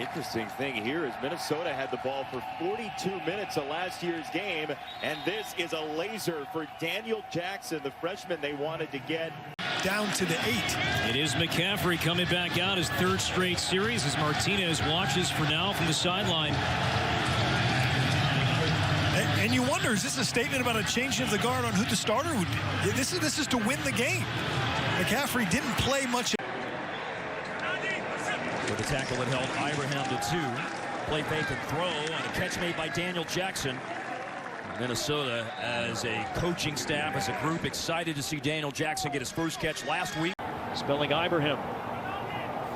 Interesting thing here is Minnesota had the ball for 42 minutes of last year's game, and this is a laser for Daniel Jackson, the freshman they wanted to get. Down to the 8. It is McCaffrey coming back out his third straight series as Martinez watches for now from the sideline. And you wonder, is this a statement about a changing of the guard on who the starter would be? This is to win the game. McCaffrey didn't play much. With the tackle that held Ibrahim to 2. Play fake and throw on a catch made by Daniel Jackson. Minnesota, as a coaching staff, as a group, excited to see Daniel Jackson get his first catch last week. Spelling Ibrahim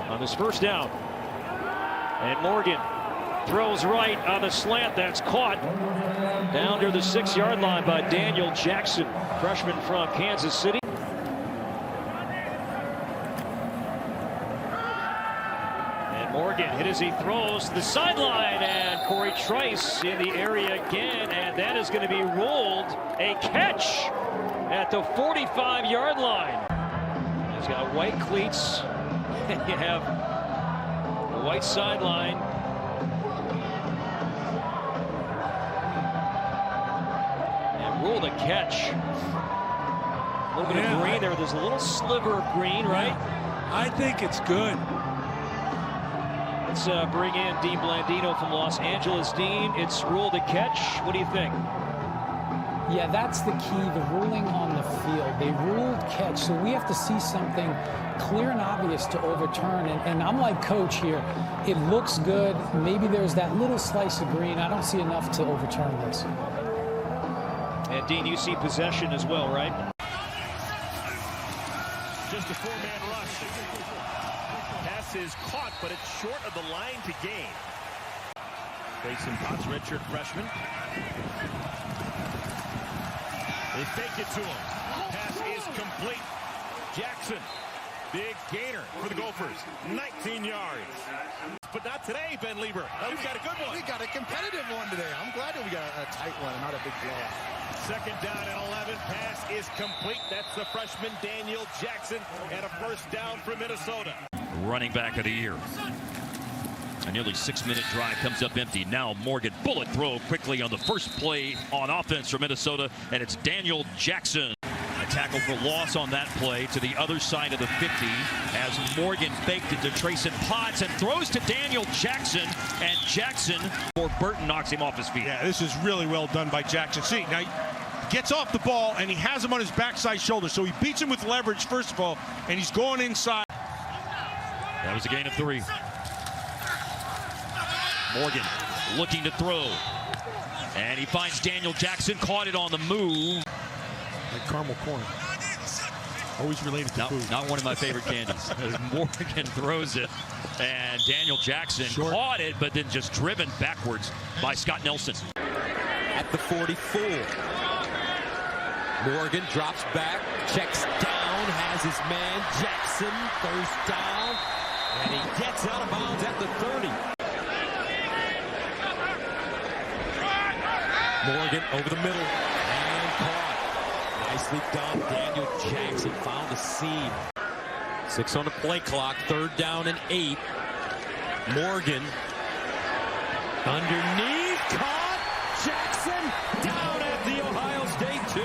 on his first down. And Morgan throws right on the slant. That's caught down near the 6-yard line by Daniel Jackson, freshman from Kansas City. Morgan hit as he throws to the sideline, and Corey Trice in the area again, and that is going to be ruled a catch at the 45-yard line. He's got white cleats, and you have the white sideline. And ruled a catch. A little bit of green there. There's a little sliver of green, right? I think it's good. Let's bring in Dean Blandino from Los Angeles. Dean, it's ruled a catch. What do you think? Yeah, that's the key, the ruling on the field. They ruled catch, so we have to see something clear and obvious to overturn. And I'm like Coach here. It looks good. Maybe there's that little slice of green. I don't see enough to overturn this. And Dean, you see possession as well, right? Just a 4-man rush. Pass is caught, but it's short of the line to gain. Facing Potts, redshirt freshman. They fake it to him. Pass is complete. Jackson, big gainer for the Gophers. 19 yards. But not today, Ben Lieber. Oh, we've got a good one. We got a competitive one today. I'm glad that we got a tight one, not a big blowout. Second down and 11. Pass is complete. That's the freshman Daniel Jackson, and a first down for Minnesota. Running back of the year. A nearly 6-minute drive comes up empty. Now Morgan, bullet throw quickly on the first play on offense for Minnesota, and it's Daniel Jackson. A tackle for loss on that play to the other side of the 50 as Morgan faked it to Trayson Potts and throws to Daniel Jackson, and Jackson, or Burton, knocks him off his feet. Yeah, this is really well done by Jackson. See, now he gets off the ball and he has him on his backside shoulder, so he beats him with leverage first of all, and he's going inside. That was a gain of 3. Morgan looking to throw. And he finds Daniel Jackson, caught it on the move. Like caramel corn. Always related to food. Not one of my favorite candies. As Morgan throws it, and Daniel Jackson caught it, but then just driven backwards by Scott Nelson. At the 44. Morgan drops back, checks down, has his man Jackson, first down, and he gets out of bounds at the 30. Morgan over the middle, and caught. Nicely done. Daniel Jackson found the seam. 6 on the play clock, 3rd down and 8. Morgan underneath, caught. Jackson down at the Ohio State 2.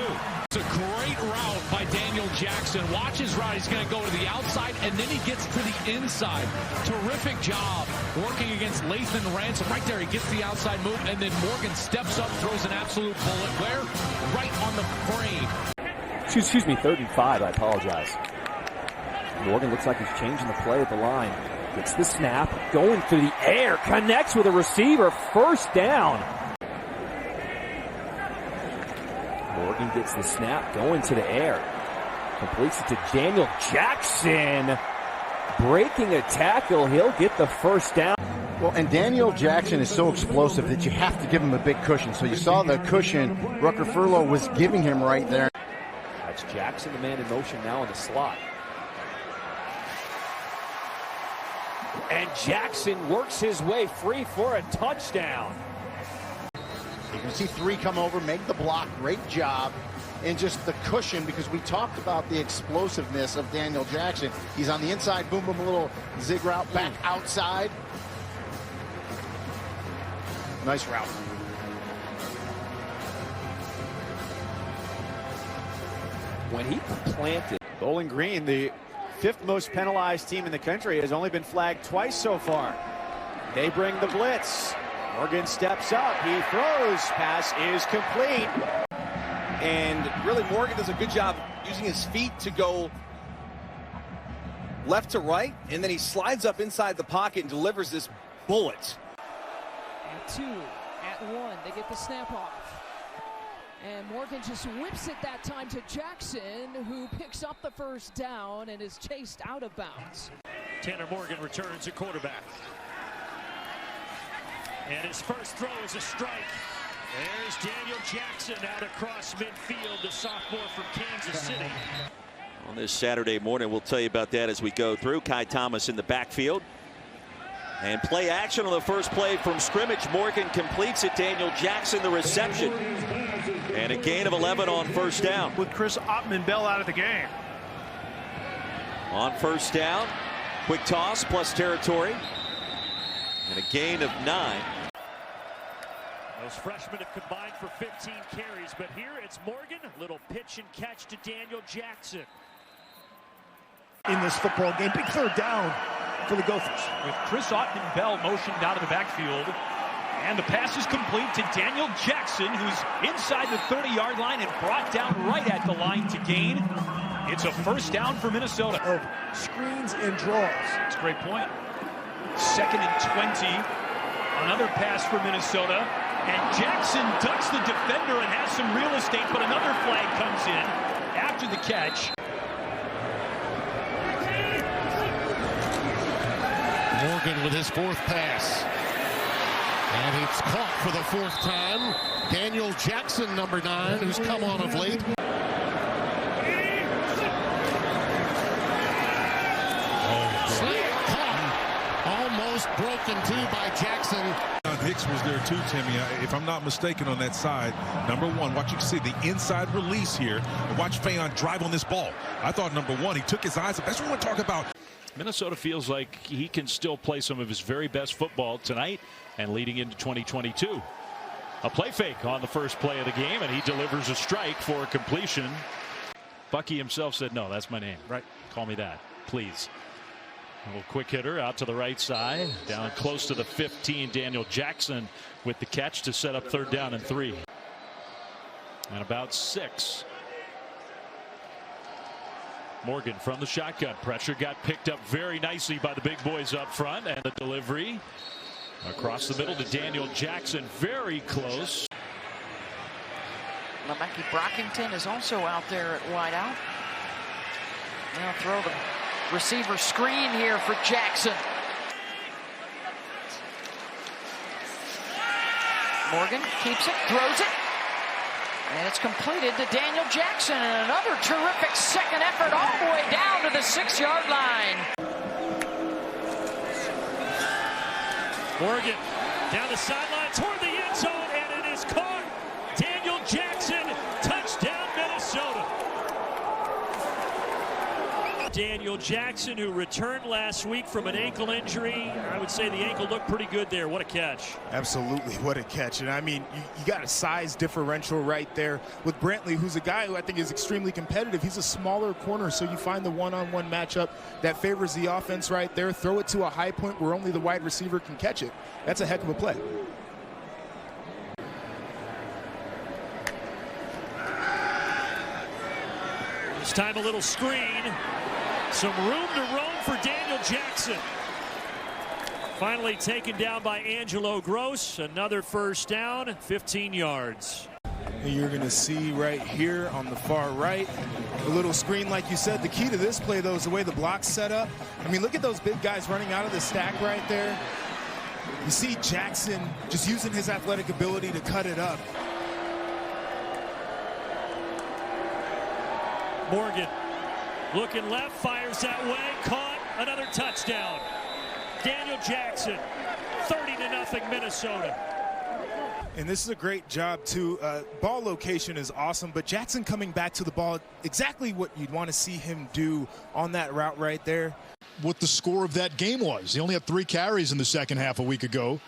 It's a great route by Daniel Jackson. Watch his route. He's going to go to the outside, and then he gets to the inside. Terrific job working against Lathan Ransom. Right there, he gets the outside move, and then Morgan steps up, throws an absolute bullet. Where? Right on the frame. Excuse me, 3rd and 5. I apologize. Morgan looks like he's changing the play at the line. Gets the snap, going through the air, connects with a receiver, first down. Morgan gets the snap, going to the air. Completes it to Daniel Jackson. Breaking a tackle, he'll get the first down. Well, and Daniel Jackson is so explosive that you have to give him a big cushion. So you saw the cushion Rucker Furlow was giving him right there. That's Jackson, the man in motion now in the slot. And Jackson works his way free for a touchdown. You can see 3 come over, make the block, great job. And just the cushion, because we talked about the explosiveness of Daniel Jackson. He's on the inside, boom, boom, a little zig route back outside. Nice route. When he planted. Bowling Green, the 5th most penalized team in the country, has only been flagged twice so far. They bring the blitz. Morgan steps up. He throws. Pass is complete. And really, Morgan does a good job using his feet to go left to right, and then he slides up inside the pocket and delivers this bullet. At 2, at 1, they get the snap off. And Morgan just whips it that time to Jackson, who picks up the first down and is chased out of bounds. Tanner Morgan returns at quarterback. And his first throw is a strike. There's Daniel Jackson out across midfield, the sophomore from Kansas City. On this Saturday morning, we'll tell you about that as we go through. Kai Thomas in the backfield. And play action on the first play from scrimmage. Morgan completes it. Daniel Jackson the reception. And a gain of 11 on first down. With Chris Ottman-Bell out of the game. On first down, quick toss plus territory. And a gain of 9. Those freshmen have combined for 15 carries, but here it's Morgan. Little pitch and catch to Daniel Jackson. In this football game, big third down for the Gophers. With Chris Ottman-Bell motioned out of the backfield. And the pass is complete to Daniel Jackson, who's inside the 30-yard line and brought down right at the line to gain. It's a first down for Minnesota. Of screens and draws. That's a great point. 2nd and 20. Another pass for Minnesota. And Jackson ducks the defender and has some real estate, but another flag comes in after the catch. Morgan with his 4th pass. And it's caught for the 4th time. Daniel Jackson, number 9, who's come on of late. Slant caught. Almost broken too by Jackson. Hicks was there too, Timmy, if I'm not mistaken, on that side. Number 1, watch, you can see the inside release here. And watch Fayon drive on this ball. I thought number 1, he took his eyes up. That's what we want to talk about. Minnesota feels like he can still play some of his very best football tonight and leading into 2022. A play fake on the first play of the game, and he delivers a strike for a completion. Bucky himself said, no, that's my name. Right. Call me that, please. A little quick hitter out to the right side, down close to the 15. Daniel Jackson with the catch to set up 3rd down and 3. And about 6. Morgan from the shotgun. Pressure got picked up very nicely by the big boys up front, and the delivery across the middle to Daniel Jackson, very close. Lamecki Brockington is also out there at wideout. Now throw the receiver screen here for Jackson. Morgan keeps it, throws it. And it's completed to Daniel Jackson, and another terrific second effort all the way down to the 6-yard line. Morgan down the sideline toward the end zone, and it is caught. Daniel Jackson, touchdown Minnesota. Daniel Jackson, who returned last week from an ankle injury. I would say the ankle looked pretty good there. What a catch. Absolutely, what a catch. And I mean, you got a size differential right there with Brantley, who's a guy who I think is extremely competitive. He's a smaller corner, so you find the one-on-one matchup that favors the offense right there. Throw it to a high point where only the wide receiver can catch it. That's a heck of a play. This time a little screen. Some room to roam for Daniel Jackson. Finally taken down by Angelo Gross. Another first down, 15 yards. And you're going to see right here on the far right, a little screen like you said. The key to this play, though, is the way the block's set up. I mean, look at those big guys running out of the stack right there. You see Jackson just using his athletic ability to cut it up. Morgan looking left, fires that way, caught, another touchdown. Daniel Jackson, 30-0 Minnesota. And this is a great job too. Ball location is awesome, but Jackson coming back to the ball, exactly what you'd want to see him do on that route right there. What the score of that game was. He only had 3 carries in the second half a week ago.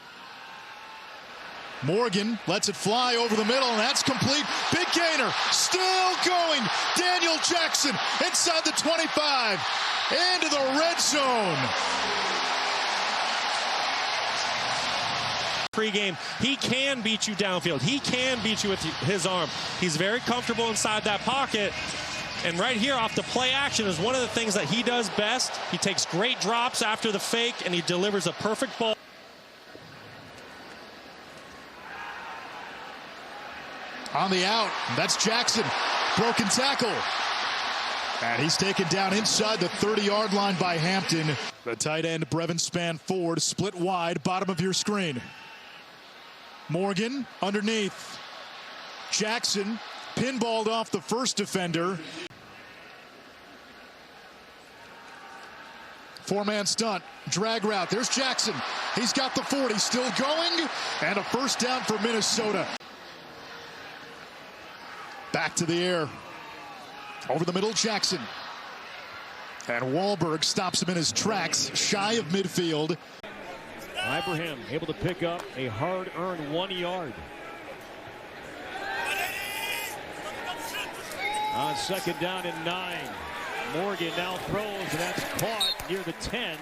Morgan lets it fly over the middle, and that's complete. Big gainer, still going. Daniel Jackson inside the 25, into the red zone. Pre-game, he can beat you downfield. He can beat you with his arm. He's very comfortable inside that pocket. And right here off the play action is one of the things that he does best. He takes great drops after the fake, and he delivers a perfect ball. On the out, that's Jackson. Broken tackle. And he's taken down inside the 30-yard line by Hampton. The tight end, Brevin Span Ford, split wide, bottom of your screen. Morgan underneath. Jackson pinballed off the first defender. Four-man stunt, drag route. There's Jackson. He's got the 40, still going, and a first down for Minnesota. Back to the air. Over the middle, Jackson. And Wahlberg stops him in his tracks, shy of midfield. Ibrahim able to pick up a hard-earned 1 yard. On second down and 9. Morgan now throws, and that's caught near the 10.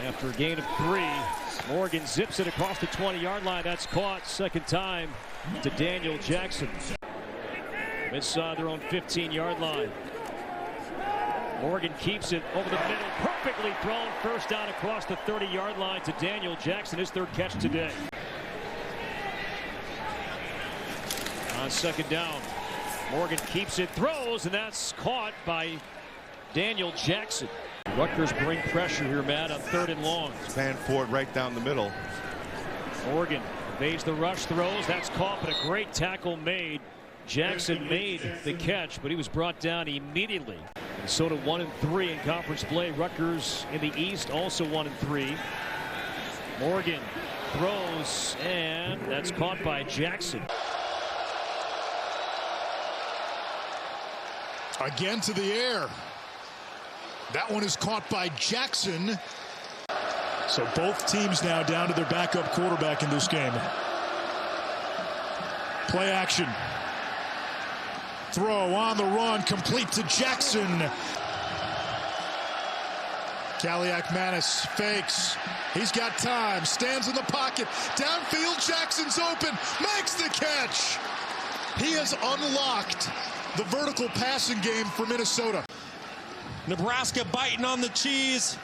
After a gain of 3, Morgan zips it across the 20-yard line. That's caught second time to Daniel Jackson. Inside their own 15-yard line. Morgan keeps it over the middle. Perfectly thrown. First down across the 30-yard line to Daniel Jackson. His third catch today. On second down, Morgan keeps it, throws, and that's caught by Daniel Jackson. Rutgers bring pressure here, Matt, on 3rd and long. Span Ford right down the middle. Morgan evades the rush, throws. That's caught, but a great tackle made. Jackson made the catch, but he was brought down immediately. Minnesota 1-3 in conference play. Rutgers in the East also 1-3. Morgan throws, and that's caught by Jackson. Again to the air. That one is caught by Jackson. So both teams now down to their backup quarterback in this game. Play action. Throw on the run, complete to Jackson. Kaliak-Manis fakes. He's got time, stands in the pocket. Downfield, Jackson's open, makes the catch. He has unlocked the vertical passing game for Minnesota. Nebraska biting on the cheese.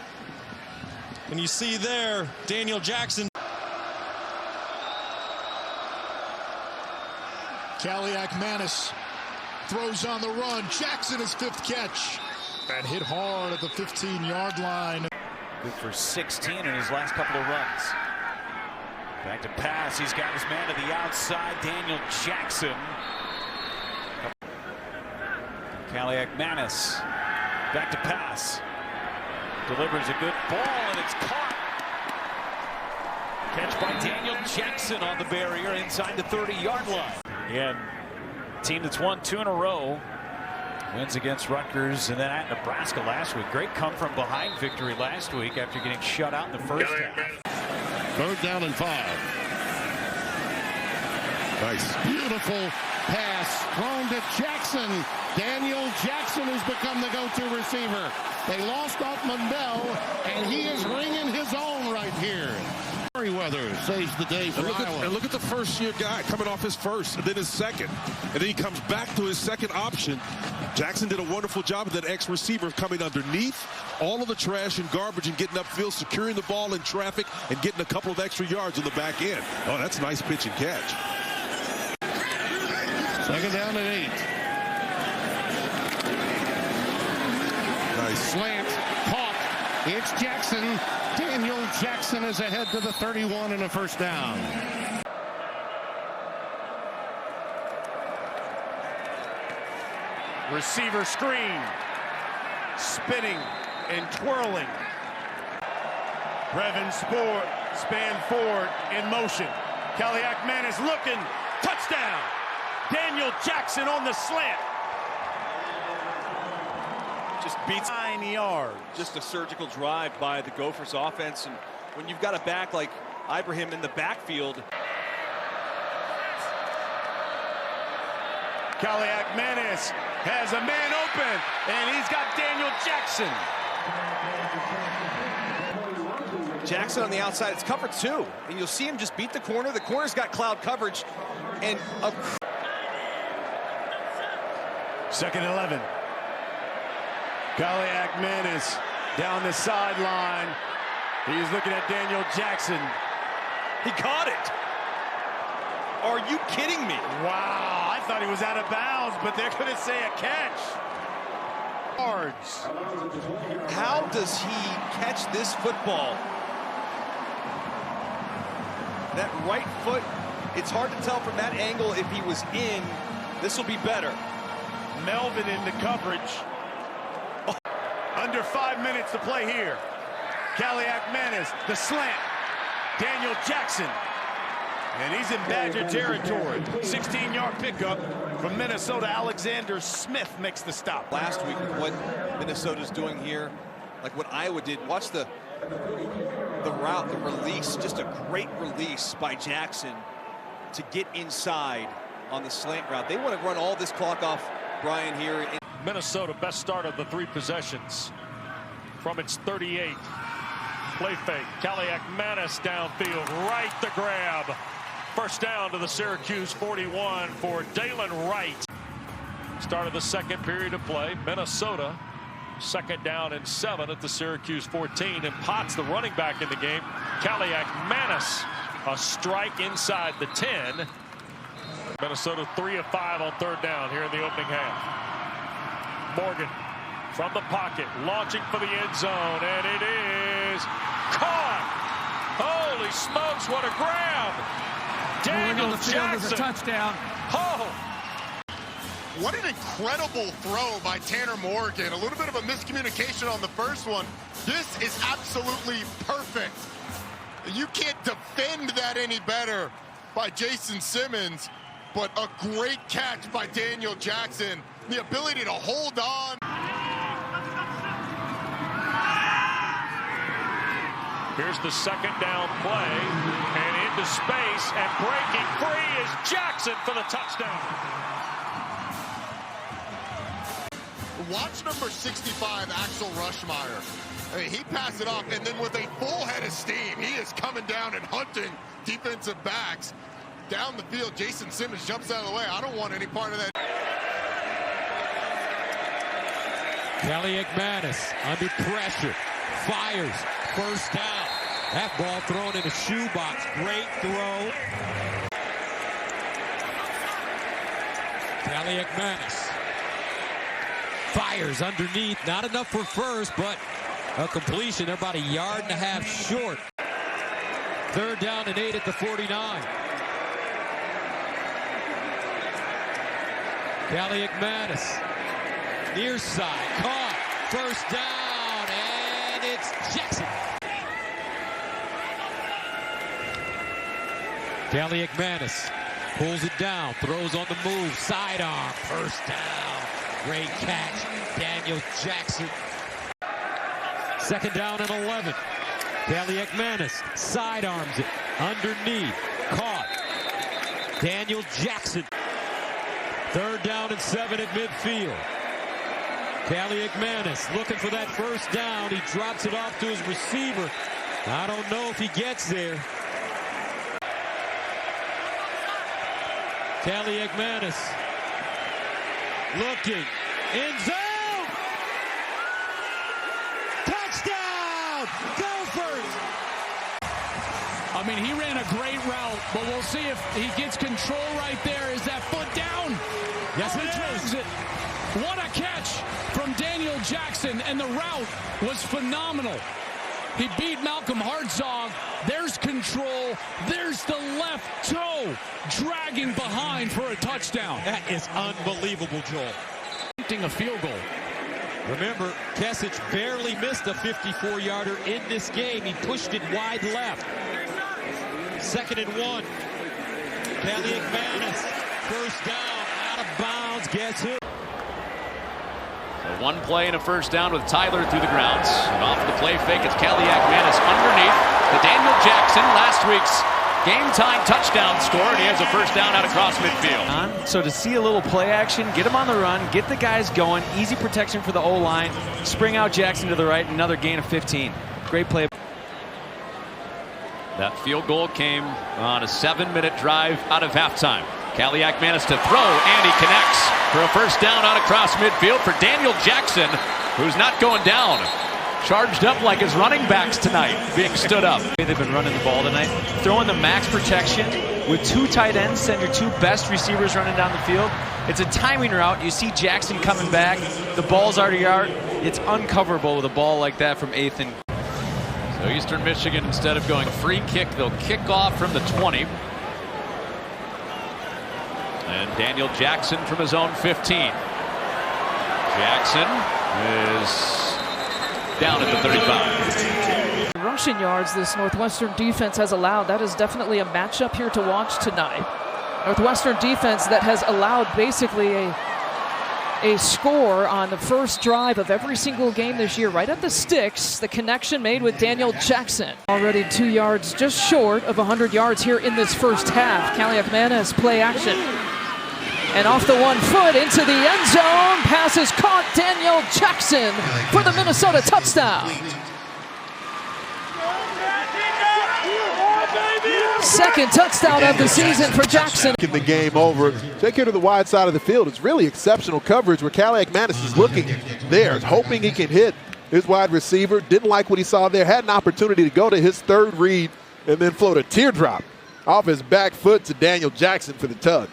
And you see there, Daniel Jackson. Kaliak-Manis throws on the run. Jackson his 5th catch. And hit hard at the 15-yard line. Good for 16 in his last couple of runs. Back to pass. He's got his man to the outside. Daniel Jackson. Kaliak-Manis. Back to pass. Delivers a good ball, and it's caught. Catch by Daniel Jackson on the barrier inside the 30-yard line. Again, team that's won 2 in a row. Wins against Rutgers and then at Nebraska last week. Great come-from-behind victory last week after getting shut out in the first half. 3rd down and 5. Nice. Beautiful pass thrown to Jackson. Daniel Jackson has become the go-to receiver. They lost Ottman Bell, and he is ringing his own right here. Weather saves the day for Iowa. And look at the first-year guy coming off his first, and then his second. And then he comes back to his second option. Jackson did a wonderful job of that ex-receiver coming underneath all of the trash and garbage and getting upfield, securing the ball in traffic, and getting a couple of extra yards on the back end. Oh, that's a nice pitch and catch. 2nd down and 8. Nice. Slant, caught. It's Jackson. Daniel Jackson is ahead to the 31 and a first down. Receiver screen. Spinning and twirling. Brevin Span Ford in motion. Kaliak-Manis looking. Touchdown. Daniel Jackson on the slant. Just beats 9 yards. Just a surgical drive by the Gophers offense. And when you've got a back like Ibrahim in the backfield. Kaliakmanis has a man open, and he's got Daniel Jackson. Jackson on the outside. It's cover 2, and you'll see him just beat the corner. The corner's got cloud coverage, and a 2nd and 11. Kaliakmanis down the sideline. He's looking at Daniel Jackson. He caught it. Are you kidding me? Wow, I thought he was out of bounds, but they're going to say a catch. Yards. How does he catch this football? That right foot, it's hard to tell from that angle if he was in. This will be better. Melvin in the coverage. Under 5 minutes to play here. Kaliakmanis, the slant. Daniel Jackson. And he's in Badger territory. 16-yard pickup from Minnesota. Alexander Smith makes the stop. Last week, what Minnesota's doing here, like what Iowa did. Watch the route, the release, just a great release by Jackson to get inside on the slant route. They want to run all this clock off, Brian, here. Minnesota, best start of the 3 possessions from its 38. Play fake. Kaliakmanis downfield, right the grab. First down to the Syracuse 41 for Dalen Wright. Start of the 2nd period of play. Minnesota, 2nd down and 7 at the Syracuse 14. And Potts, the running back in the game. Kaliakmanis, a strike inside the 10. Minnesota 3 of 5 on 3rd down here in the opening half. Morgan from the pocket, launching for the end zone, and it is caught. Holy smokes, what a grab. Daniel Jackson. Touchdown. Oh. What an incredible throw by Tanner Morgan. A little bit of a miscommunication on the first one. This is absolutely perfect. You can't defend that any better by Jason Simmons, but a great catch by Daniel Jackson. The ability to hold on. Here's the 2nd down play, and into space, and breaking free is Jackson for the touchdown. Watch number 65, Axel Rushmeyer. I mean, he passed it off, and then with a full head of steam, he is coming down and hunting defensive backs. Down the field, Jason Simmons jumps out of the way. I don't want any part of that. Kaliakmanis under pressure, fires, first down. That ball thrown in a shoebox. Great throw. Kaliakmanis fires underneath. Not enough for first, but a completion. They're about 1.5 yards short. 3rd down and 8 at the 49. Kaliakmanis. Near side, caught, first down, and it's Jackson. Kaliakmanis pulls it down, throws on the move, sidearm, first down. Great catch, Daniel Jackson. 2nd down and 11. Kaliakmanis sidearms it, underneath, caught. Daniel Jackson. 3rd down and 7 at midfield. Kaliakmanis looking for that first down. He drops it off to his receiver. I don't know if he gets there. Kaliakmanis looking, end zone! Touchdown! Gophers! I mean, he ran a great route, but we'll see if he gets control right there. Is that foot down? Yes, it is. What a catch from Daniel Jackson, and the route was phenomenal. He beat Malcolm Hartzog. There's control. There's the left toe dragging behind for a touchdown. That is unbelievable, Joel. A field goal. Remember, Kesich barely missed a 54-yarder in this game. He pushed it wide left. 2nd and 1. Kaliakmanis, first down, out of bounds, gets hit. So 1 play and a first down with Tyler through the grounds. And off the play fake, it's Kaliakmanis underneath to Daniel Jackson, last week's game-time touchdown score, and he has a first down out across midfield. So to see a little play action, get him on the run, get the guys going, easy protection for the O-line, spring out Jackson to the right, another gain of 15. Great play. That field goal came on a 7-minute drive out of halftime. Kaliakmanis to throw, and he connects for a first down out across midfield for Daniel Jackson, who's not going down. Charged up like his running backs tonight, being stood up. They've been running the ball tonight. Throwing the max protection with 2 tight ends, send your 2 best receivers running down the field. It's a timing route. You see Jackson coming back. The ball's out of yard. It's uncoverable with a ball like that from Ethan. So Eastern Michigan, instead of going free kick, they'll kick off from the 20. And Daniel Jackson from his own 15. Jackson is down at the 35. Rushing yards this Northwestern defense has allowed. That is definitely a matchup here to watch tonight. Northwestern defense that has allowed basically a score on the first drive of every single game this year, right at the sticks. The connection made with Daniel Jackson. Already 2 yards just short of 100 yards here in this first half. Kaliakmanis play action. And off the 1 foot into the end zone. Pass is caught. Daniel Jackson for the Minnesota touchdown. Second touchdown of the season for Jackson. The game over. Take care to the wide side of the field. It's really exceptional coverage where Kaliakmanis is looking there, hoping he can hit his wide receiver. Didn't like what he saw there. Had an opportunity to go to his third read and then float a teardrop off his back foot to Daniel Jackson for the tug.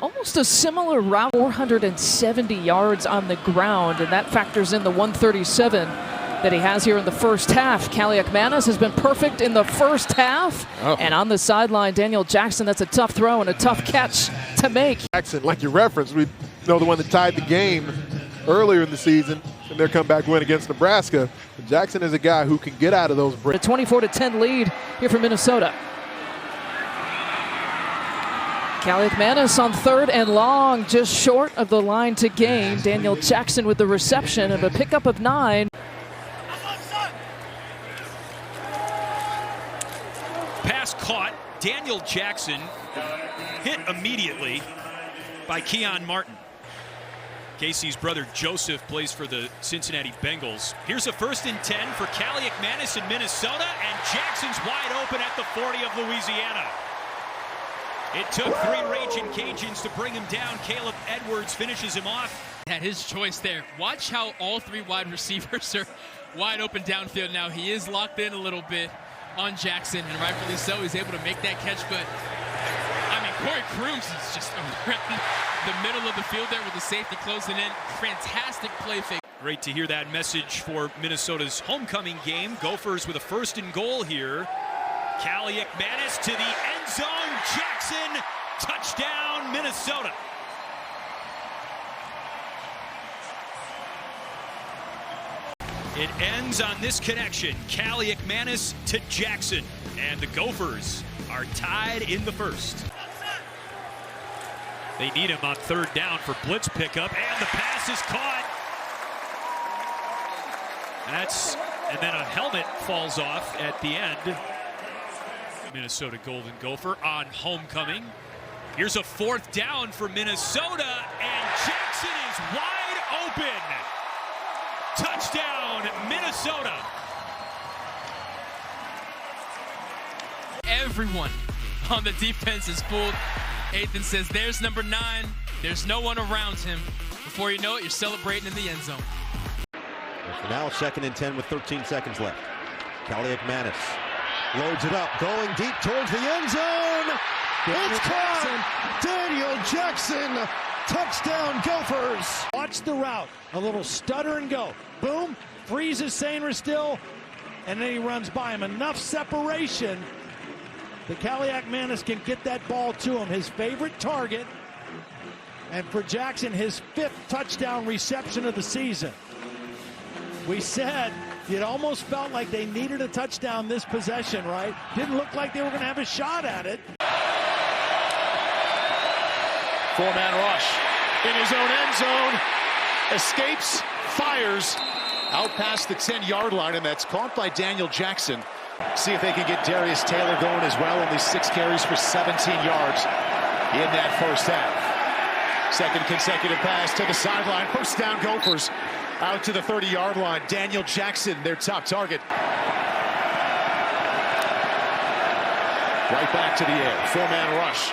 Almost a similar route, 470 yards on the ground, and that factors in the 137 that he has here in the first half. Kaliakmanis has been perfect in the first half, and on the sideline, Daniel Jackson, that's a tough throw and a tough catch to make. Jackson, like you referenced, we know the one that tied the game earlier in the season in their comeback win against Nebraska. Jackson is a guy who can get out of those breaks. A 24-10 lead here for Minnesota. Kaliakmanis on 3rd and long, just short of the line to gain. Daniel Jackson with the reception of a pickup of 9. Pass caught. Daniel Jackson hit immediately by Keon Martin. Casey's brother Joseph plays for the Cincinnati Bengals. Here's a 1st and 10 for Kaliakmanis in Minnesota, and Jackson's wide open at the 40 of Louisiana. It took 3 Raging Cajuns to bring him down. Caleb Edwards finishes him off. Had his choice there. Watch how all 3 wide receivers are wide open downfield now. He is locked in a little bit on Jackson, and rightfully so. He's able to make that catch, but I mean, Corey Crooms is just around the middle of the field there with the safety closing in. Fantastic play fake. Great to hear that message for Minnesota's homecoming game. Gophers with a 1st and goal here. Kaliakmanis to the end zone. Jackson, touchdown, Minnesota. It ends on this connection. Kaliakmanis to Jackson. And the Gophers are tied in the first. They need him on 3rd down for blitz pickup, and the pass is caught. And then a helmet falls off at the end. Minnesota Golden Gopher on homecoming. Here's a 4th down for Minnesota, and Jackson is wide open. Touchdown, Minnesota. Everyone on the defense is fooled. Ethan says, there's number 9. There's no one around him. Before you know it, you're celebrating in the end zone. For now, 2nd and 10 with 13 seconds left. Kaliakmanis loads it up, going deep towards the end zone. It's caught. Daniel Jackson, touchdown Gophers. Watch the route, a little stutter and go. Boom, freezes Sainer still, and then he runs by him. Enough separation that Kaliakmanis can get that ball to him. His favorite target, and for Jackson, his 5th touchdown reception of the season. We said it almost felt like they needed a touchdown this possession, right? Didn't look like they were going to have a shot at it. 4-man rush in his own end zone. Escapes, fires, out past the 10-yard line, and that's caught by Daniel Jackson. See if they can get Darius Taylor going as well. Only 6 carries for 17 yards in that first half. Second consecutive pass to the sideline. First down, Gophers. Out to the 30-yard line. Daniel Jackson, their top target. Right back to the air. 4-man rush.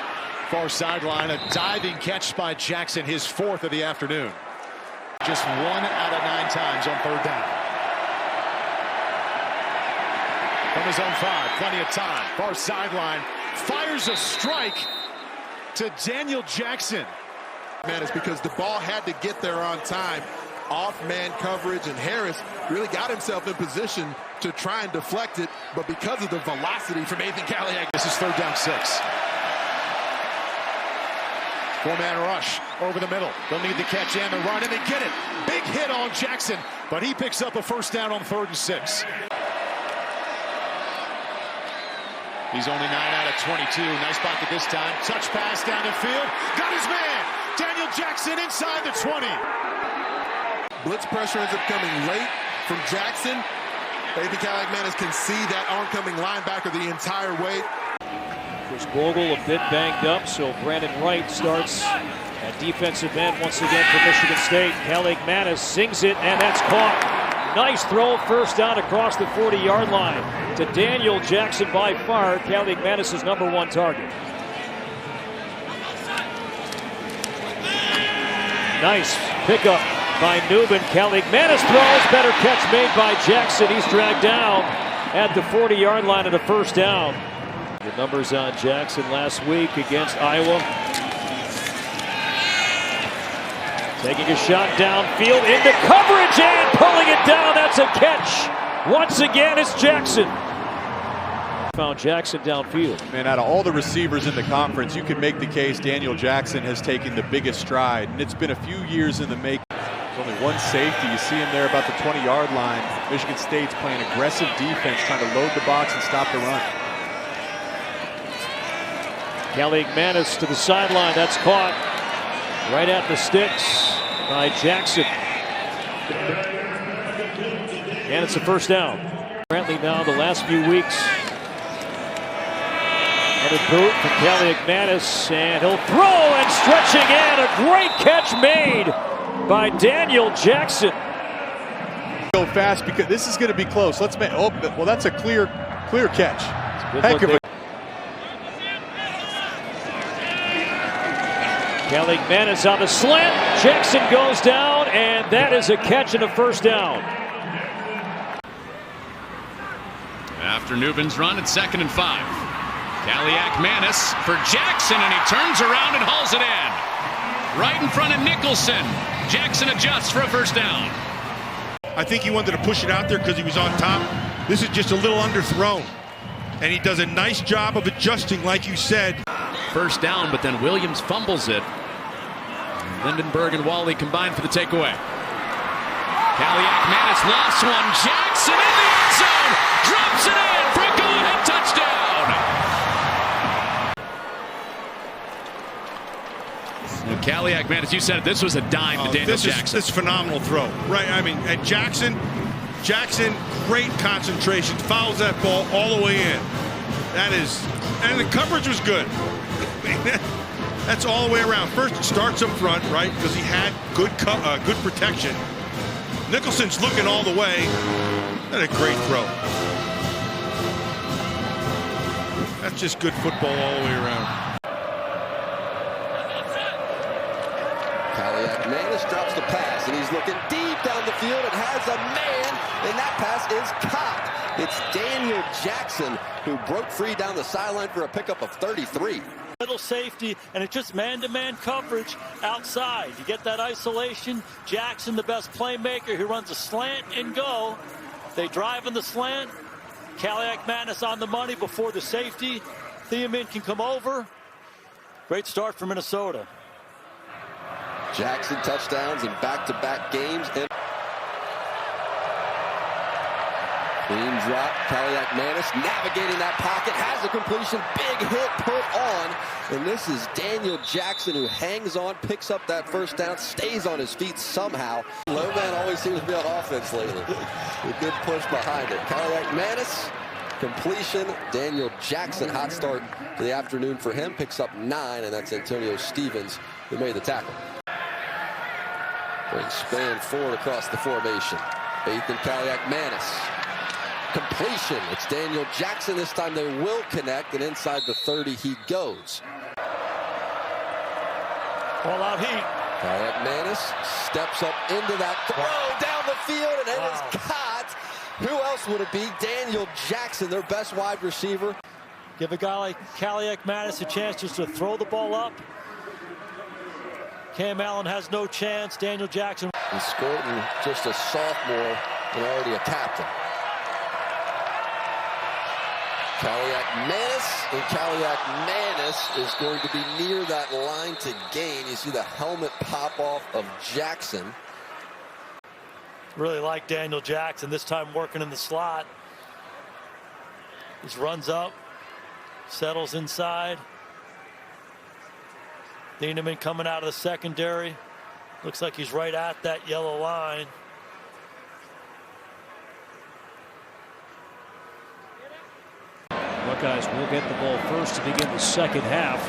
Far sideline. A diving catch by Jackson, his 4th of the afternoon. Just 1 out of 9 times on 3rd down. From his own 5, plenty of time. Far sideline, fires a strike to Daniel Jackson. Man, it's because the ball had to get there on time. Off man coverage, and Harris really got himself in position to try and deflect it, but because of the velocity from Nathan Kaliak. This is 3rd down 6. 4-man rush over the middle. They'll need the catch and the run, and they get it. Big hit on Jackson, but he picks up a first down on 3rd and 6. He's only 9 out of 22. Nice pocket this time. Touch pass down the field. Got his man. Daniel Jackson inside the 20. Blitz pressure ends up coming late from Jackson. Nathan Kaliak can see that oncoming linebacker the entire way. Chris Bogle a bit banged up, so Brandon Wright starts at defensive end once again for Michigan State. Kaliak sings it, and that's caught. Nice throw, first down across the 40-yard line to Daniel Jackson, by far Kaliak-Manis' #1 target. Nice pickup by Newman. Kaliak-Manis throws, better catch made by Jackson. He's dragged down at the 40-yard line at a first down. The numbers on Jackson last week against Iowa. Taking a shot downfield into coverage and pulling it down. That's a catch. Once again, it's Jackson. Found Jackson downfield. Man, out of all the receivers in the conference, you can make the case Daniel Jackson has taken the biggest stride, and it's been a few years in the making. There's only one safety. You see him there about the 20-yard line. Michigan State's playing aggressive defense, trying to load the box and stop the run. Kaliak-Manis to the sideline. That's caught right at the sticks by Jackson. And it's a first down. Brantley now the last few weeks. Another boot from Kaliak-Manis, and he'll throw and stretching in. A great catch made by Daniel Jackson. Go fast because this is going to be close. Let's make. Oh, well, that's a clear catch. Heck of a. Kaliak-Manis on the slant. Jackson goes down, and that is a catch and a first down. After Newman's run, it's 2nd and 5. Kaliak-Manis for Jackson, and he turns around and hauls it in. Right in front of Nicholson. Jackson adjusts for a first down. I think he wanted to push it out there because he was on top. This is just a little underthrown. And he does a nice job of adjusting, like you said. First down, but then Williams fumbles it. Lindenberg and Wally combined for the takeaway. Kaliak-Manis lost one. Jackson in the end zone. Drops it in for a go-ahead touchdown. Kaliak-Manis, you said this was a dime to Daniel Jackson. This is phenomenal throw, right? I mean, and Jackson, great concentration, fouls that ball all the way in. That is, and the coverage was good. That's all the way around. First, it starts up front, right? Because he had good protection. Nicholson's looking all the way. That's a great throw. That's just good football all the way around. Kaliak-Manis drops the pass, and he's looking deep down the field and has a man, and that pass is caught. It's Daniel Jackson who broke free down the sideline for a pickup of 33. Middle safety, and it's just man-to-man coverage outside. You get that isolation. Jackson, the best playmaker, who runs a slant and go. They drive in the slant. Kaliak-Manis on the money before the safety. Thiemann can come over. Great start for Minnesota. Jackson touchdowns in back-to-back games. And Beam drop, Kaliak Manis navigating that pocket, has a completion, big hit put on, and this is Daniel Jackson who hangs on, picks up that first down, stays on his feet somehow. Low man always seems to be on offense lately. A good push behind it. Kaliak Manis, completion. Daniel Jackson, hot start to the afternoon for him, picks up 9, and that's Antonio Stevens who made the tackle. Brings span forward across the formation. Ethan Kaliak Manis. Completion. It's Daniel Jackson. This time they will connect, and inside the 30 he goes. All out heat. Kaliak Manis steps up into that throw down the field, and it is caught. Who else would it be? Daniel Jackson, their best wide receiver. Give a guy like Kaliak Manis a chance just to throw the ball up. Cam Allen has no chance. Daniel Jackson. And Scorton, just a sophomore and already a captain. Kaliak Manis, and Kaliak Manis is going to be near that line to gain. You see the helmet pop off of Jackson. Really like Daniel Jackson, this time working in the slot. Just runs up, settles inside. Thieneman coming out of the secondary. Looks like he's right at that yellow line. Buckeyes will get the ball first to begin the second half.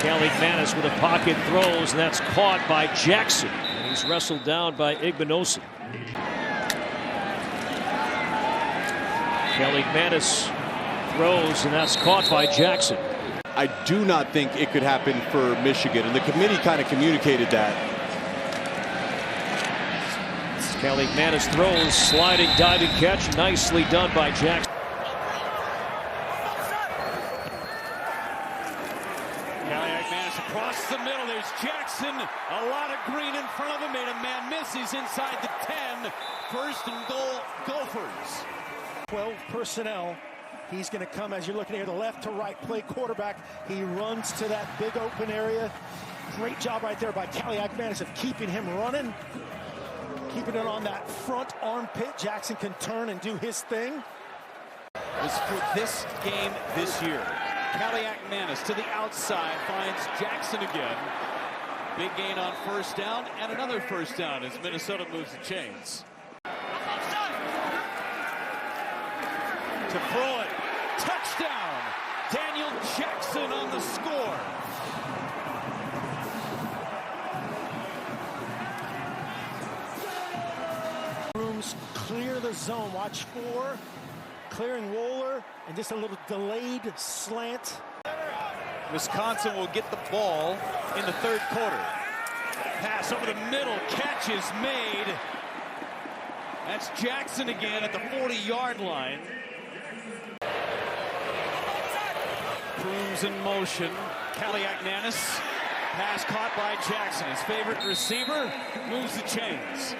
Kaliak Manis with a pocket throws, and that's caught by Jackson. And he's wrestled down by Igbinosun. Kaliak Manis throws, and that's caught by Jackson. I do not think it could happen for Michigan, and the committee kind of communicated that. Kaliak Manis throws, sliding, diving catch, nicely done by Jackson. Across the middle, there's Jackson. A lot of green in front of him. Made a man miss. He's inside the 10. First and goal, Gophers. 12 personnel. He's going to come, as you're looking here, the left to right play quarterback. He runs to that big open area. Great job right there by Kaliak Manis of keeping him running. Keeping it on that front armpit. Jackson can turn and do his thing. Was for this game this year. Kaliak Manis to the outside finds Jackson again. Big gain on first down and another first down as Minnesota moves the chains. To throw it. Touchdown. Daniel Jackson on the score. Rooms clear the zone. Watch 4. Clearing roller and just a little delayed slant. Wisconsin will get the ball in the third quarter. Pass over the middle, catch is made. That's Jackson again at the 40-yard line. Crooms in motion. Kaliak Manis. Pass caught by Jackson. His favorite receiver moves the chains.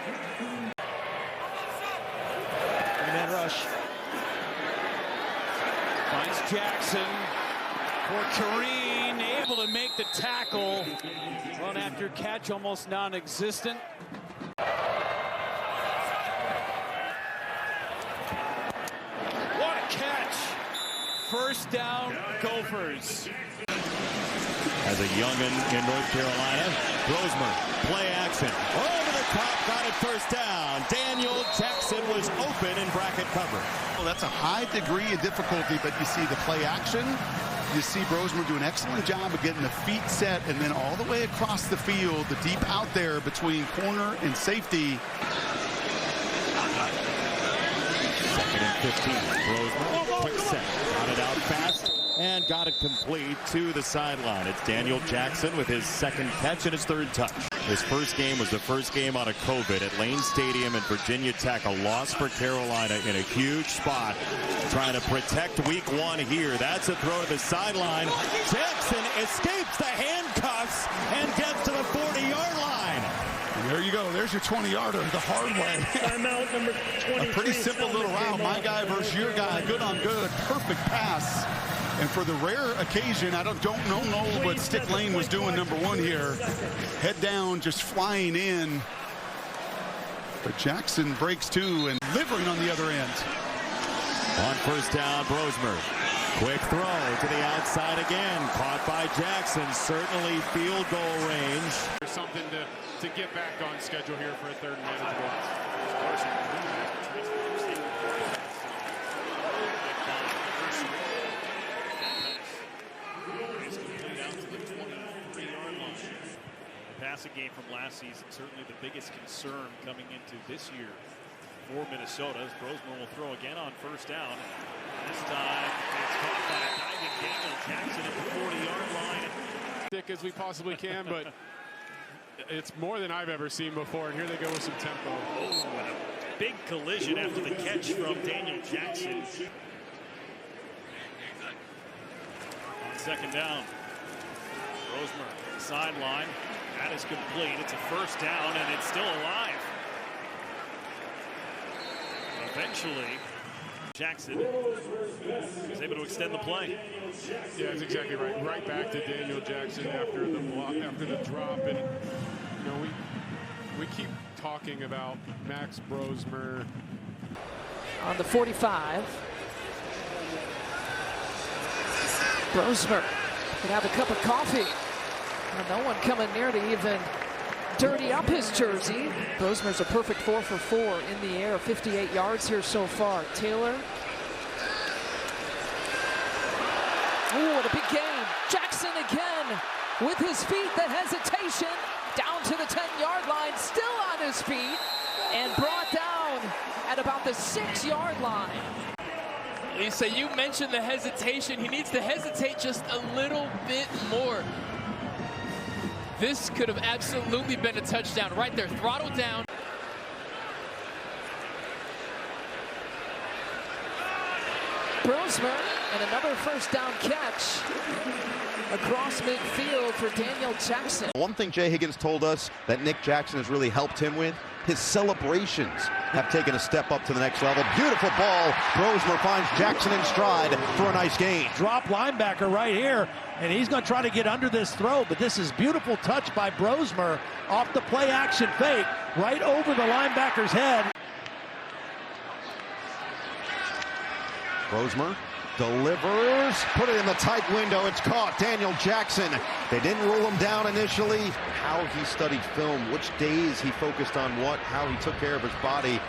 Man rush. Finds Jackson for Kareem, able to make the tackle. Run after catch almost non-existent. What a catch! First down, Gophers. As a youngin in North Carolina, Rosemer, play action. Over the top, got it first down. Daniel Jackson was open in bracket cover. Well, that's a high degree of difficulty, but you see the play action. You see Rosemer do an excellent job of getting the feet set, and then all the way across the field, the deep out there between corner and safety. Second and 15. Rosemer, quick set. Got it out fast and got it complete to the sideline. It's Daniel Jackson with his second catch and his third touch. His first game was the first game out of COVID at Lane Stadium in Virginia Tech. A loss for Carolina in a huge spot. Trying to protect week 1 here. That's a throw to the sideline. Jackson escapes the handcuffs and gets to the 40-yard line. There you go. There's your 20-yarder the hard way. Timeout number 23. A pretty simple little route. My guy versus your guy. Good on good. Perfect pass. And for the rare occasion, I don't know what Stick Lane was doing, number 1 here. Head down, just flying in. But Jackson breaks two and delivering on the other end. On first down, Brosmer. Quick throw to the outside again. Caught by Jackson. Certainly field goal range. There's something to get back on schedule here for a third and manageable. Passing game from last season, certainly the biggest concern coming into this year for Minnesota. As Brosmer will throw again on first down. This time it's caught by a diving Daniel Jackson at the 40-yard line. Thick as we possibly can, but it's more than I've ever seen before, and here they go with some tempo. Oh, and a big collision after the catch from Daniel Jackson. On second down, Brosmer sideline. That is complete. It's a first down, and it's still alive. Eventually, Jackson is able to extend the play. Yeah, that's exactly right. Right back to Daniel Jackson after the block, after the drop, and you know we keep talking about Max Brosmer on the 45. Brosmer can have a cup of coffee. No one coming near to even dirty up his jersey. Brosmer's a perfect 4 for 4 in the air, 58 yards here so far. Taylor. Ooh, what a big game. Jackson again with his feet, the hesitation, down to the 10-yard line, still on his feet, and brought down at about the 6-yard line. Lisa, you mentioned the hesitation. He needs to hesitate just a little bit more. This could have absolutely been a touchdown right there. Throttle down. Brosmer and another first down catch across midfield for Daniel Jackson. One thing Jay Higgins told us that Nick Jackson has really helped him with, his celebrations have taken a step up to the next level. Beautiful ball. Brosmer finds Jackson in stride for a nice gain. Drop linebacker right here, and he's going to try to get under this throw, but this is beautiful touch by Brosmer off the play action fake right over the linebacker's head. Brosmer delivers, put it in the tight window, it's caught. Daniel Jackson, they didn't rule him down initially. How he studied film, which days he focused on what, how he took care of his body.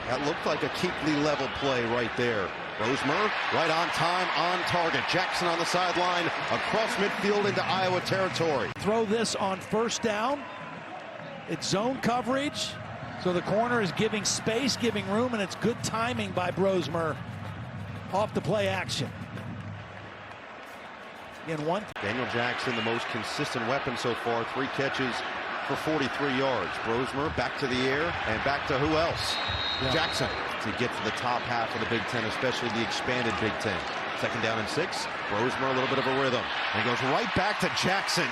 That looked like a Keepley level play right there. Brosmer, right on time, on target. Jackson on the sideline, across midfield into Iowa territory. Throw this on first down. It's zone coverage, so the corner is giving space, giving room, and it's good timing by Brosmer off the play action. Again, one. Daniel Jackson, the most consistent weapon so far, 3 catches for 43 yards. Brosmer back to the air and back to who else? Yeah. Jackson to get to the top half of the Big Ten, especially the expanded Big Ten. Second down and 6. Brosmer a little bit of a rhythm. And he goes right back to Jackson.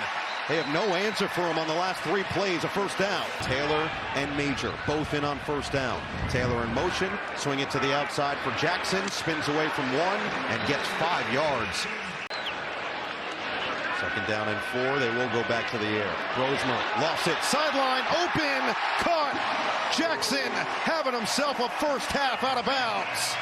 They have no answer for him on the last 3 plays of first down. Taylor and Major both in on first down. Taylor in motion, swing it to the outside for Jackson, spins away from 1 and gets 5 yards. Second down and 4, they will go back to the air. Brosmer lost it, sideline, open, caught. Jackson having himself a first half out of bounds.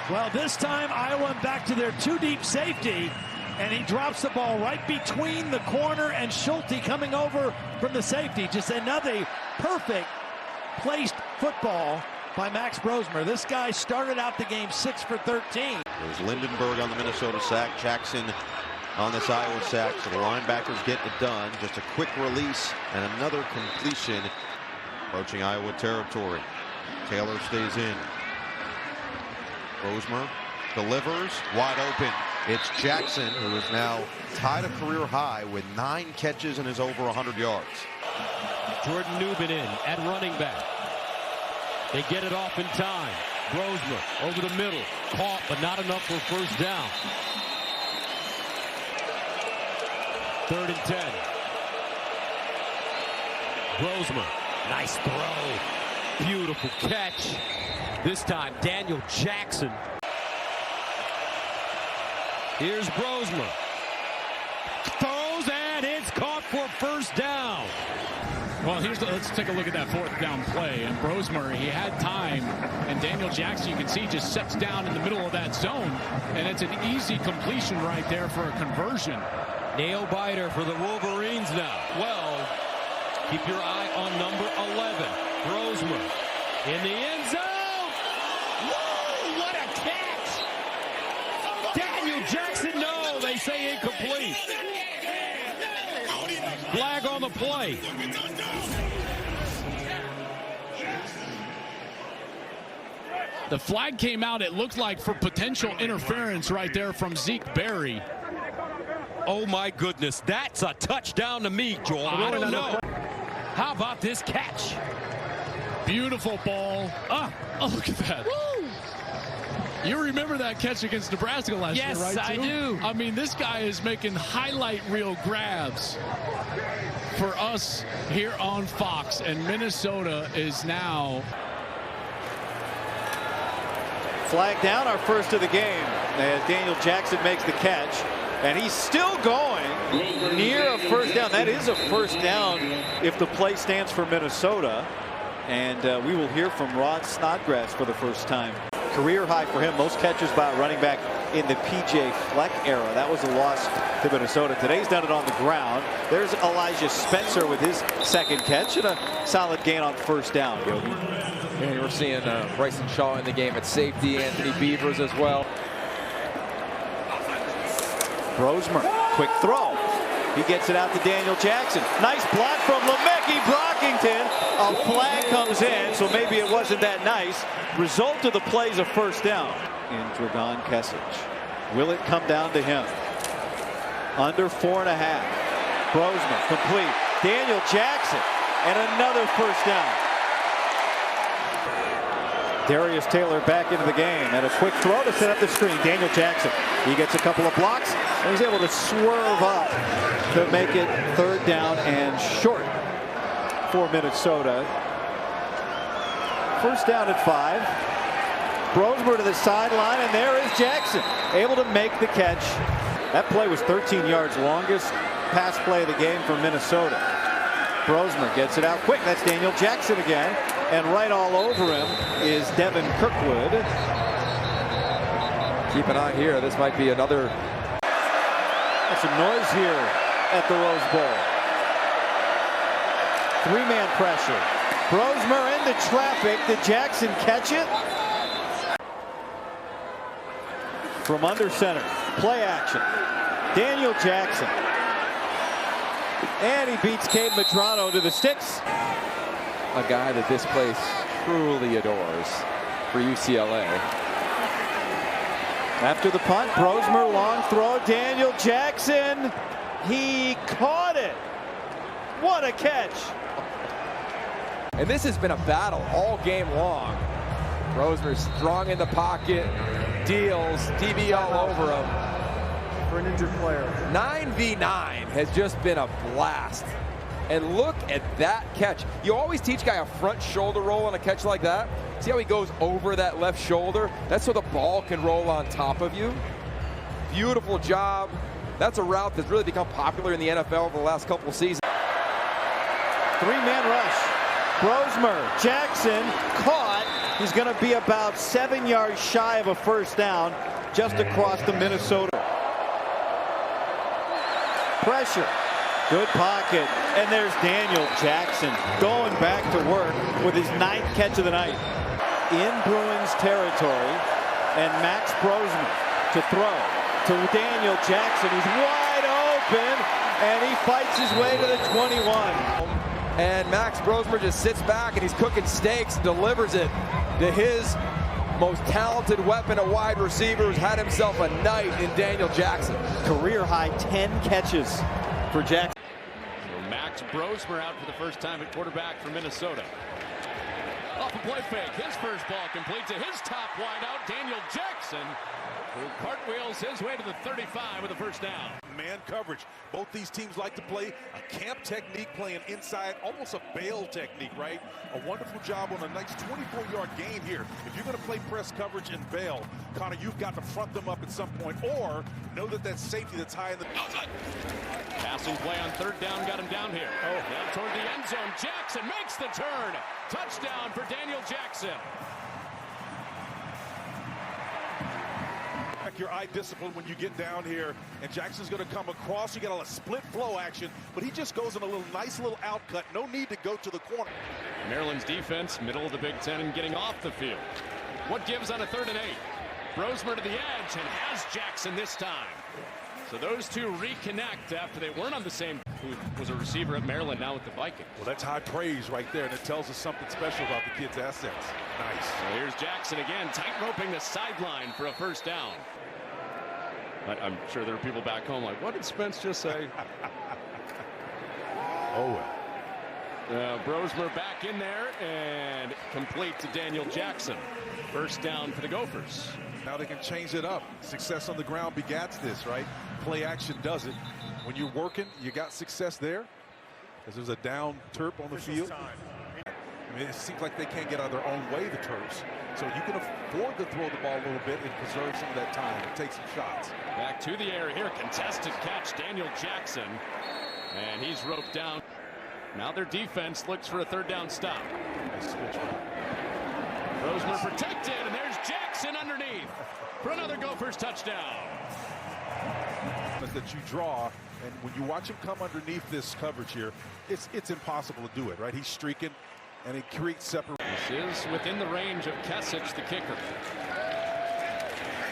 Well, this time Iowa went back to their 2-deep safety, and he drops the ball right between the corner and Schulte coming over from the safety. Just another perfect placed football by Max Brosmer. This guy started out the game 6 for 13. There's Lindenberg on the Minnesota sack. Jackson on this Iowa sack. So the linebackers get it done. Just a quick release and another completion approaching Iowa territory. Taylor stays in. Brosmer delivers wide open. It's Jackson, who is now tied a career high with 9 catches and is over 100 yards. Jordan Newman in at running back. They get it off in time. Brosmer over the middle. Caught, but not enough for first down. 3rd and 10. Brosmer, nice throw. Beautiful catch. This time, Daniel Jackson. Here's Brosmer. Throws, and it's caught for first down. Well, let's take a look at that fourth down play. And Brosmer, he had time. And Daniel Jackson, you can see, just sets down in the middle of that zone. And it's an easy completion right there for a conversion. Nail biter for the Wolverines now. 12. Keep your eye on number 11. Brosmer in the end zone. Whoa, what a catch. Daniel Jackson, no, they say incomplete. Flag on the play. The flag came out, it looked like, for potential interference right there from Zeke Berry. Oh my goodness, that's a touchdown to me, Joel. I don't know. How about this catch? Beautiful ball. Oh, look at that. Woo! You remember that catch against Nebraska last year, right? Yes, I do. I mean, this guy is making highlight reel grabs for us here on Fox, and Minnesota is now. Flag down, our first of the game, as Daniel Jackson makes the catch. And he's still going near a first down. That is a first down if the play stands for Minnesota. And we will hear from Rod Snodgrass for the first time. Career high for him, most catches by a running back in the P.J. Fleck era. That was a loss to Minnesota. Today's done it on the ground. There's Elijah Spencer with his second catch and a solid gain on first down, Yogi. And we're seeing Bryson Shaw in the game at safety, Anthony Beavers as well. Brosmer, quick throw. He gets it out to Daniel Jackson. Nice block from Lemecki Brockington. A flag comes in, so maybe it wasn't that nice. Result of the play is a first down. In Dragon Kesich. Will it come down to him? Under 4.5. Brosmer, complete. Daniel Jackson, and another first down. Darius Taylor back into the game, and a quick throw to set up the screen. Daniel Jackson, he gets a couple of blocks, and he's able to swerve up to make it third down and short for Minnesota. First down at 5. Brosmer to the sideline, and there is Jackson, able to make the catch. That play was 13 yards, longest pass play of the game for Minnesota. Brosmer gets it out quick. That's Daniel Jackson again. And right all over him is Devin Kirkwood. Keep an eye here. This might be another. That's some noise here at the Rose Bowl. 3-man pressure. Brosmer into traffic. Did Jackson catch it? From under center. Play action. Daniel Jackson. And he beats Cade Madrano to the sticks. A guy that this place truly adores for UCLA. After the punt, Brosmer, long throw. Daniel Jackson. He caught it. What a catch. And this has been a battle all game long. Brosmer strong in the pocket. Deals. DB all over him. For an injured player. 9v9 has just been a blast. And look at that catch. You always teach guy a front shoulder roll on a catch like that. See how he goes over that left shoulder? That's so the ball can roll on top of you. Beautiful job. That's a route that's really become popular in the NFL over the last couple of seasons. 3-man rush. Brosmer, Jackson caught. He's going to be about 7 yards shy of a first down just across the Minnesota. Pressure. Good pocket. And there's Daniel Jackson going back to work with his 9th catch of the night. In Bruins territory. And Max Brosmer to throw to Daniel Jackson, who's wide open. And he fights his way to the 21. And Max Brosmer just sits back and he's cooking steaks and delivers it to his most talented weapon at wide receiver, who's had himself a night in Daniel Jackson. Career high 10 catches for Jackson. So Max Brosmer out for the first time at quarterback for Minnesota. Off a play fake, his first ball complete to his top wideout, Daniel Jackson, who cartwheels his way to the 35 with a first down. Man coverage. Both these teams like to play a camp technique, playing inside, almost a bail technique, right? A wonderful job on a nice 24-yard gain here. If you're going to play press coverage and bail, Connor, you've got to front them up at some point, or know that safety that's high in the... Passing play on third down got him down here. Down toward the end zone. Jackson makes the turn. Touchdown for Daniel Jackson. Your eye discipline when you get down here, and Jackson's going to come across. You got a split flow action, but he just goes in a nice little out cut. No need to go to the corner. Maryland's defense, middle of the Big Ten, and getting off the field. What gives on a 3rd and 8? Brosmer to the edge and has Jackson this time. So those two reconnect after they weren't on the same. Who was a receiver at Maryland, now with the Vikings. Well, that's high praise right there, and it tells us something special about the kid's assets. Nice. So here's Jackson again, tight roping the sideline for a first down. I'm sure there are people back home like, what did Spence just say? Oh, well. Brosmer back in there and complete to Daniel Jackson. First down for the Gophers. Now they can change it up. Success on the ground begats this, right? Play action does it. When you're working, you got success there. Because there's a down Terp on the field. I mean, it seems like they can't get out of their own way, the Terps. So you can afford to throw the ball a little bit and preserve some of that time and take some shots. Back to the air here. Contested catch, Daniel Jackson. And he's roped down. Now their defense looks for a 3rd down stop. Nice switch. Brosmer protected, and there's Jackson underneath for another Gophers touchdown. That you draw, and when you watch him come underneath this coverage here, it's impossible to do it, right? He's streaking, and it creates separation. This is within the range of Kesich, the kicker.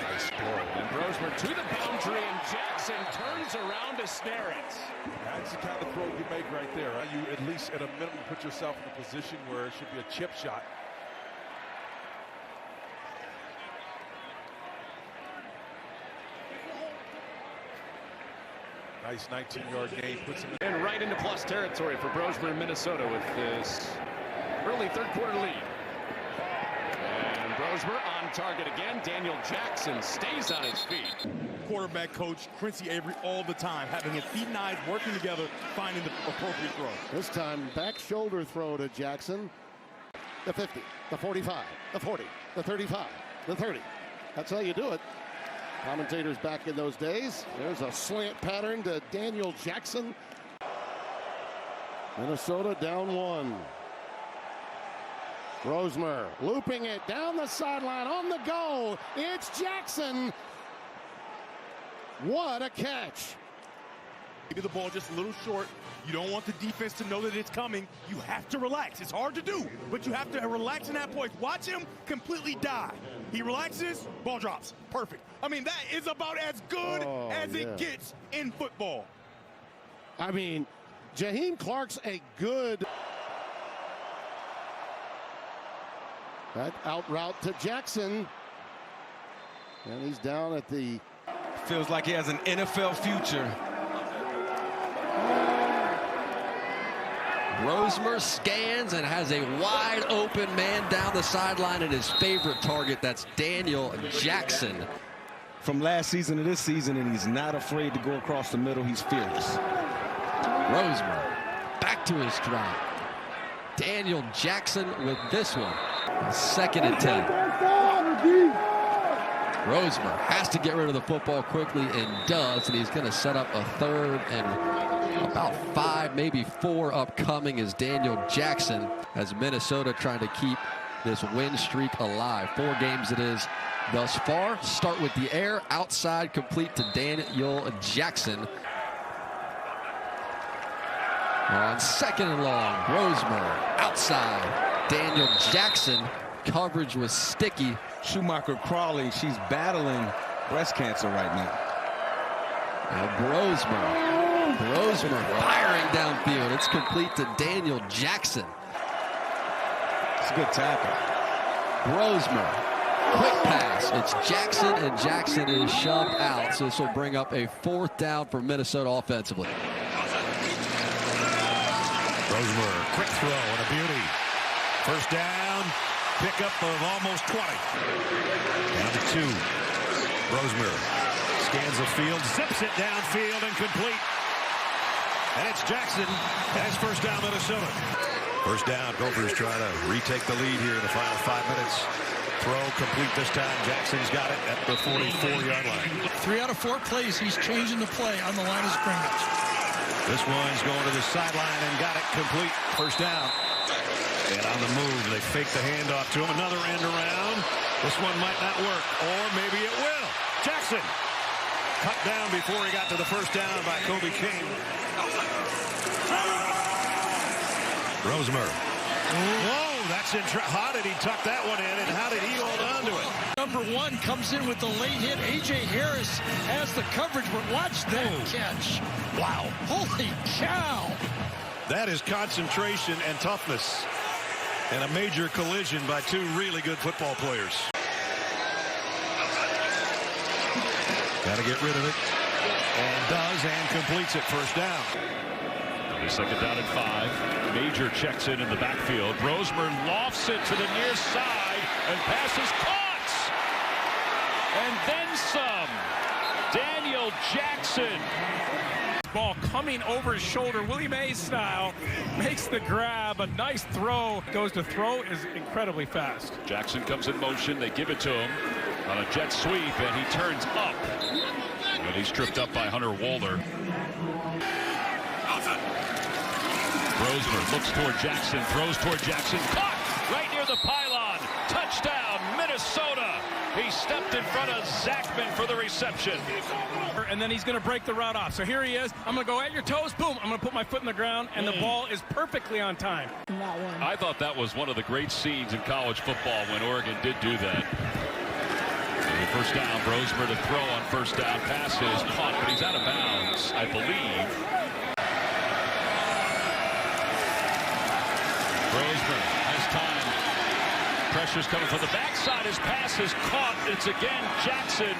Nice throw. And Brosmer to the boundary, and Jackson turns around to snare it. That's the kind of throw you make right there, right? You at least, at a minimum, put yourself in a position where it should be a chip shot. Nice 19-yard gain. Puts him in right into plus territory for Brosmer in Minnesota with this early 3rd quarter lead. And Brosmer on target again. Daniel Jackson stays on his feet. Quarterback coach Quincy Avery all the time, having his feet and eyes working together, finding the appropriate throw. This time back shoulder throw to Jackson. The 50, the 45, the 40, the 35, the 30. That's how you do it. Commentators back in those days. There's a slant pattern to Daniel Jackson. Minnesota down 1. Brosmer looping it down the sideline on the go. It's Jackson. What a catch. Maybe the ball just a little short. You don't want the defense to know that it's coming. You have to relax. It's hard to do, but you have to relax in that point. Watch him completely die. He relaxes, ball drops. Perfect. I mean, that is about as good as it gets in football. I mean, Jaheim Clark's a good... That out route to Jackson. And he's down at the... Feels like he has an NFL future. Brosmer scans and has a wide open man down the sideline, and his favorite target, that's Daniel Jackson. From last season to this season, and he's not afraid to go across the middle. He's fearless. Brosmer back to his stride. Daniel Jackson with this one. 2nd and 10. Brosmer has to get rid of the football quickly and does, and he's going to set up a 3rd and about 5, maybe 4 upcoming as Daniel Jackson, as Minnesota trying to keep this win streak alive. 4 games it is thus far. Start with the air, outside, complete to Daniel Jackson. On 2nd and long, Brosmer outside. Daniel Jackson, coverage was sticky. Schumacher Crawley, she's battling breast cancer right now. And Brosmer firing downfield. It's complete to Daniel Jackson. It's a good tackle. Brosmer, quick pass. It's Jackson, and Jackson is shoved out. So this will bring up a 4th down for Minnesota offensively. Brosmer, quick throw and a beauty. First down, pickup of almost 20. Down to 2. Rosemary scans the field, zips it downfield and complete. And it's Jackson. That's first down, Minnesota. First down, Gophers trying to retake the lead here in the final 5 minutes. Throw complete this time. Jackson's got it at the 44-yard line. 3 out of 4 plays, he's changing the play on the line of scrimmage. This one's going to the sideline and got it complete. First down. And on the move, they fake the handoff to him. Another end around. This one might not work, or maybe it will. Jackson cut down before he got to the first down by Kobe King. Rosemary. Whoa, that's how did he tuck that one in, and how did he hold on to it? Number 1 comes in with the late hit. A.J. Harris has the coverage, but watch that catch. Wow. Holy cow. That is concentration and toughness. And a major collision by 2 really good football players. Got to get rid of it. And does, and completes it. First down. Second down and 5. Major checks in the backfield. Rosemary lofts it to the near side, and passes caught. And then some. Daniel Jackson. Ball coming over his shoulder, Willie Mays style, makes the grab. A nice throw. Goes to throw, is incredibly fast. Jackson comes in motion. They give it to him on a jet sweep, and he turns up. And he's tripped up by Hunter Wolder. Rosemary looks toward Jackson, throws toward Jackson, caught right near the pylon. Touchdown, Minnesota. He stepped in front of Zachman for the reception. And then he's going to break the route off. So here he is. I'm going to go at your toes. Boom. I'm going to put my foot in the ground, and the ball is perfectly on time. I thought that was one of the great scenes in college football when Oregon did do that. First down, Rosemary to throw on first down. Pass is caught, but he's out of bounds, I believe. Rosemary has time. Pressure's coming from the backside. His pass is caught. It's again Jackson.